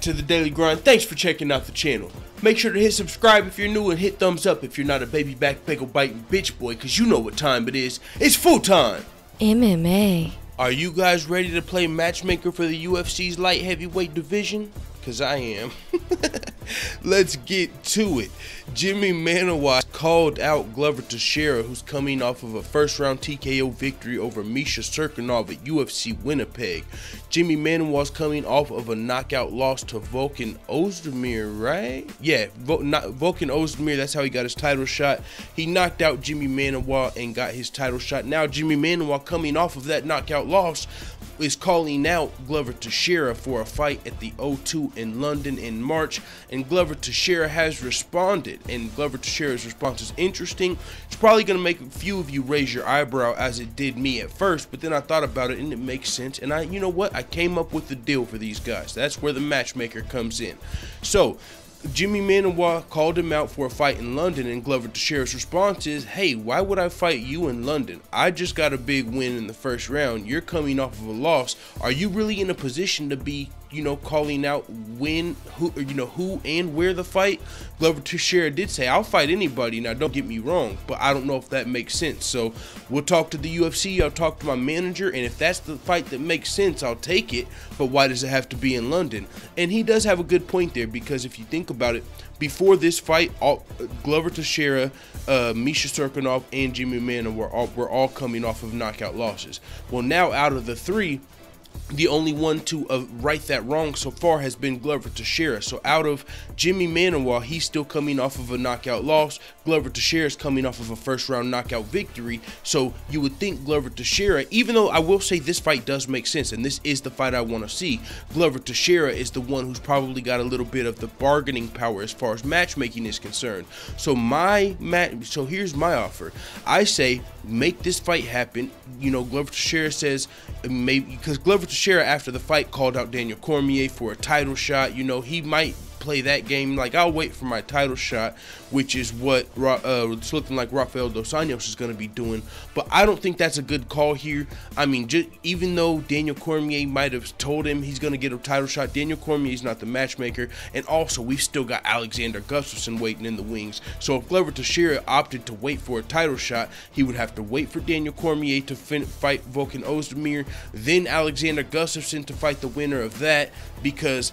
back to the Daily Grind. Thanks for checking out the channel. Make sure to hit subscribe if you're new and hit thumbs up if you're not a baby back pickle biting bitch boy, cause you know what time it is. It's full time. MMA. Are you guys ready to play matchmaker for the UFC's light heavyweight division? Cause I am. Let's get to it. Jimi Manuwa called out Glover Texeira, who's coming off of a first-round TKO victory over Misha Cirkunov at UFC Winnipeg. Jimi Manuwa's coming off of a knockout loss to Volkan Ozdemir, right? Yeah, Volkan Ozdemir, that's how he got his title shot. He knocked out Jimi Manuwa and got his title shot. Now Jimi Manuwa, coming off of that knockout loss, is calling out Glover Texeira for a fight at the O2 in London in March, and Glover Texeira has responded, and Glover Texeira's response is interesting. It's probably going to make a few of you raise your eyebrow, as it did me at first, but then I thought about it and it makes sense, and you know what, I came up with the deal for these guys. That's where the matchmaker comes in. So Jimi Manuwa called him out for a fight in London, and Glover Texeira's response is, hey, why would I fight you in London? I just got a big win in the first round. You're coming off of a loss. Are you really in a position to be, calling out who and where the fight? Glover Texeira did say, I'll fight anybody. Now, don't get me wrong, but I don't know if that makes sense. So we'll talk to the UFC. I'll talk to my manager, and if that's the fight that makes sense, I'll take it. But why does it have to be in London? And he does have a good point there, because if you think about it, before this fight, Glover Texeira, Misha Cirkunov, and Jimi Manuwa were all coming off of knockout losses. Well, now out of the three, the only one to right that wrong so far has been Glover Texeira. So out of Jimi Manuwa, he's still coming off of a knockout loss. Glover Texeira is coming off of a first-round knockout victory. So you would think Glover Texeira, even though I will say this fight does make sense, and this is the fight I want to see, Glover Texeira is the one who's probably got a little bit of the bargaining power as far as matchmaking is concerned. So here's my offer. I say make this fight happen. Glover Texeira says maybe, because Glover Texeira after the fight called out Daniel Cormier for a title shot. He might play that game like, I'll wait for my title shot, which is what it's looking like Rafael Dos Anjos is going to be doing. But I don't think that's a good call here. I mean, even though Daniel Cormier might have told him he's going to get a title shot, Daniel Cormier is not the matchmaker, and also we've still got Alexander Gustafsson waiting in the wings. So if Glover Texeira opted to wait for a title shot, he would have to wait for Daniel Cormier to fight Volkan Ozdemir, then Alexander Gustafsson to fight the winner of that, because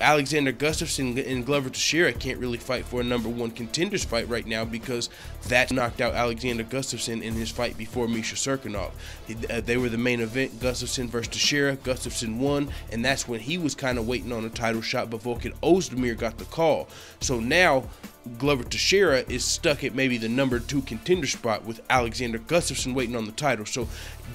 Alexander Gustafsson and Glover Texeira can't really fight for a #1 contenders fight right now, because that knocked out Alexander Gustafsson in his fight before Misha Cirkunov. They were the main event, Gustafsson versus Texeira. Gustafsson won, and that's when he was kind of waiting on a title shot, but Volkan Ozdemir got the call. So now Glover Texeira is stuck at maybe the #2 contender spot with Alexander Gustafsson waiting on the title. So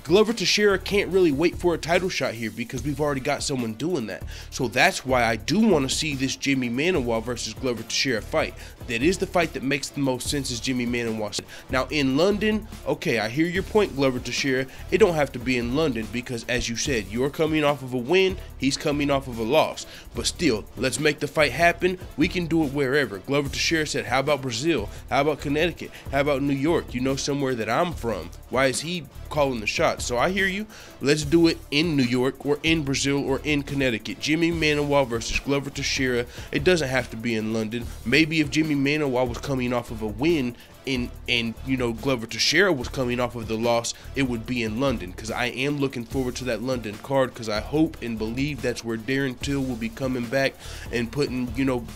Glover Texeira can't really wait for a title shot here, because we've already got someone doing that. So that's why I do want to see this Jimi Manuwa versus Glover Texeira fight. That is the fight that makes the most sense, as Jimi Manuwa said. Now in London, okay, I hear your point, Glover Texeira. It don't have to be in London, because as you said, you're coming off of a win, he's coming off of a loss. But still, let's make the fight happen. We can do it wherever. Glover Texeira said, how about Brazil? How about Connecticut? How about New York? Somewhere that I'm from. Why is he calling the shots? So I hear you. Let's do it in New York or in Brazil or in Connecticut. Jimi Manuwa versus Glover Texeira. It doesn't have to be in London. Maybe if Jimi Manuwa was coming off of a win and Glover Texeira was coming off of the loss, it would be in London, because I am looking forward to that London card, because I hope and believe that's where Darren Till will be coming back and putting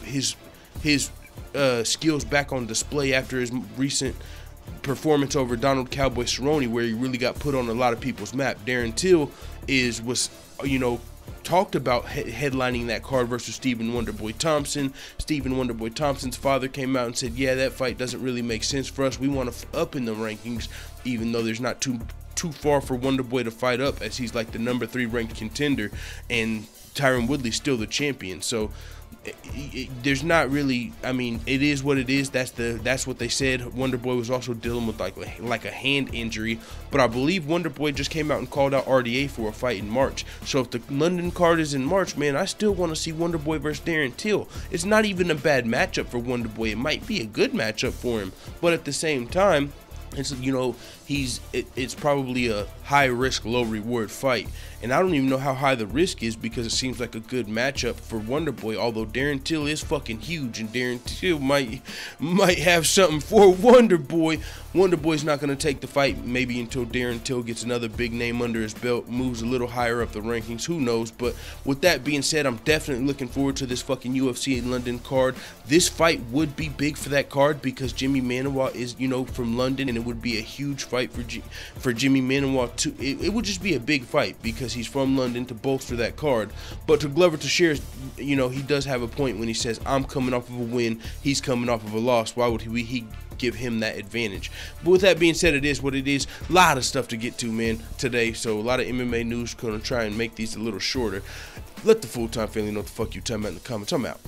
his skills back on display after his recent performance over Donald Cowboy Cerrone, where he really got put on a lot of people's map. Darren Till was talked about headlining that card versus Stephen Wonderboy Thompson. Stephen Wonderboy Thompson's father came out and said, yeah, that fight doesn't really make sense for us. We want to up in the rankings, even though there's not too far for Wonderboy to fight up, as he's like the #3 ranked contender, and Tyron Woodley's still the champion. So there's not really, I mean, it is what it is. That's what they said. Wonderboy was also dealing with like a hand injury, but I believe Wonderboy just came out and called out RDA for a fight in March. So if the London card is in March, man, I still want to see Wonderboy versus Darren Till. It's not even a bad matchup for Wonderboy. It might be a good matchup for him, but at the same time, it's, it's probably a high risk, low reward fight. And I don't even know how high the risk is because it seems like a good matchup for Wonder Boy. Although Darren Till is fucking huge, and Darren Till might have something for Wonder Boy. Wonder Boy's not gonna take the fight maybe until Darren Till gets another big name under his belt, moves a little higher up the rankings. Who knows? But with that being said, I'm definitely looking forward to this fucking UFC in London card. This fight would be big for that card because Jimi Manuwa is, you know, from London, and it would be a huge fight for Jimi Manuwa too. It would just be a big fight because he's from London to bolster that card. But to Glover Teixeira, you know, he does have a point when he says, I'm coming off of a win, he's coming off of a loss. Why would he give him that advantage? But with that being said, it is what it is. A lot of stuff to get to, man, today. So a lot of MMA news. Gonna try and make these a little shorter. Let the full-time family know what the fuck you talking about in the comments. I'm out.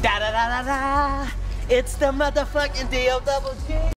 Da da da da da. It's the motherfucking DOWG.